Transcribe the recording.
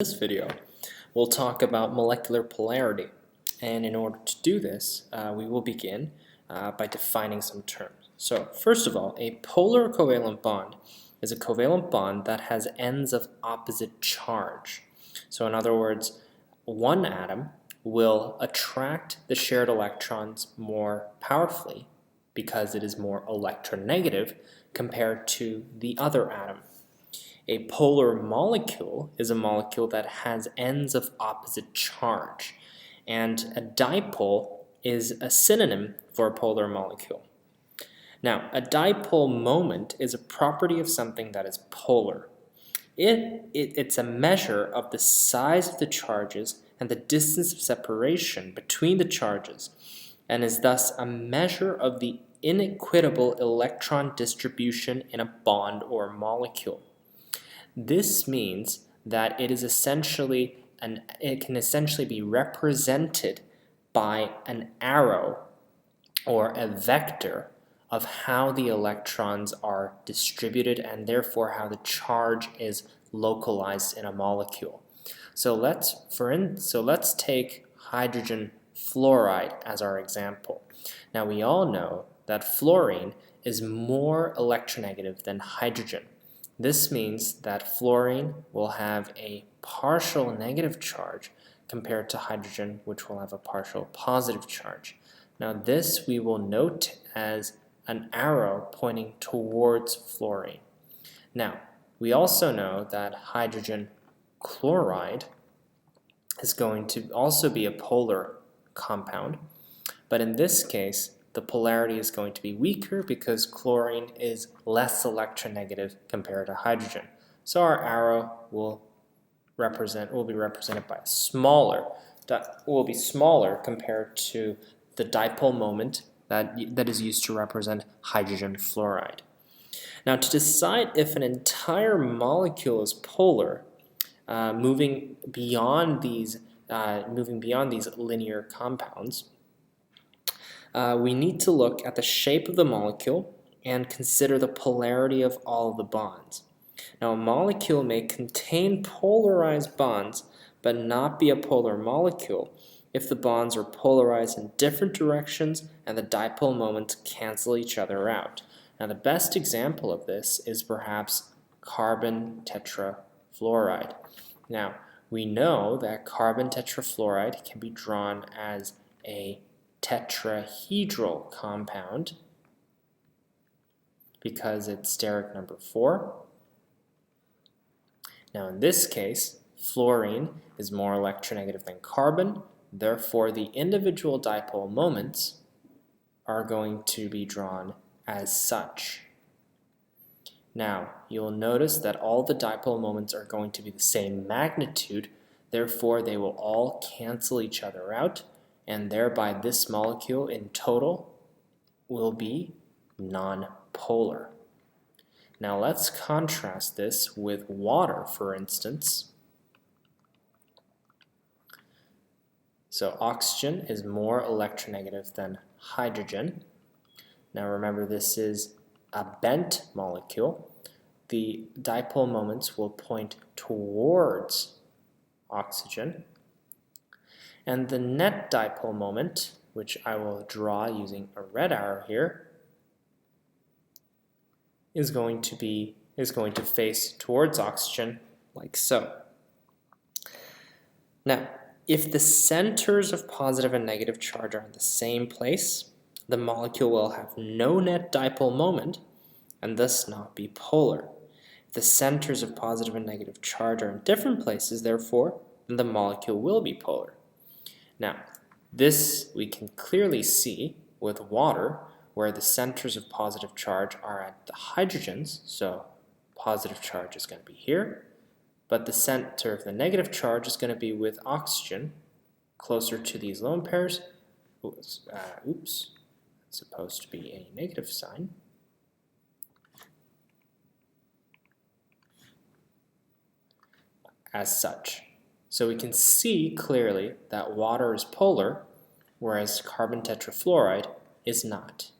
This video, we'll talk about molecular polarity, and in order to do this, we will begin by defining some terms. So first of all, a polar covalent bond is a covalent bond that has ends of opposite charge. So in other words, one atom will attract the shared electrons more powerfully because it is more electronegative compared to the other atom. A polar molecule is a molecule that has ends of opposite charge, and a dipole is a synonym for a polar molecule. Now, a dipole moment is a property of something that is polar. It's a measure of the size of the charges and the distance of separation between the charges, and is thus a measure of the inequitable electron distribution in a bond or molecule. This means that it can essentially be represented by an arrow or a vector of how the electrons are distributed and therefore how the charge is localized in a molecule. So let's take hydrogen fluoride as our example. Now we all know that fluorine is more electronegative than hydrogen. This means that fluorine will have a partial negative charge compared to hydrogen, which will have a partial positive charge. Now this we will note as an arrow pointing towards fluorine. Now, we also know that hydrogen chloride is going to also be a polar compound, but in this case, the polarity is going to be weaker because chlorine is less electronegative compared to hydrogen. So our arrow will be represented by will be smaller compared to the dipole moment that is used to represent hydrogen fluoride. Now, to decide if an entire molecule is polar, moving beyond these linear compounds, we need to look at the shape of the molecule and consider the polarity of all of the bonds. Now, a molecule may contain polarized bonds but not be a polar molecule if the bonds are polarized in different directions and the dipole moments cancel each other out. Now, the best example of this is perhaps carbon tetrafluoride. Now, we know that carbon tetrafluoride can be drawn as a tetrahedral compound because it's steric number 4. Now in this case, fluorine is more electronegative than carbon, therefore the individual dipole moments are going to be drawn as such. Now you'll notice that all the dipole moments are going to be the same magnitude, therefore they will all cancel each other out, and thereby this molecule in total will be nonpolar. Now let's contrast this with water, for instance. So oxygen is more electronegative than hydrogen. Now remember, this is a bent molecule. The dipole moments will point towards oxygen. And the net dipole moment, which I will draw using a red arrow here, is going to face towards oxygen like so. Now, if the centers of positive and negative charge are in the same place, the molecule will have no net dipole moment and thus not be polar. If the centers of positive and negative charge are in different places, therefore, then the molecule will be polar. Now, this we can clearly see with water, where the centers of positive charge are at the hydrogens, so positive charge is going to be here, but the center of the negative charge is going to be with oxygen, closer to these lone pairs. Oops, it's supposed to be a negative sign. As such. So we can see clearly that water is polar, whereas carbon tetrafluoride is not.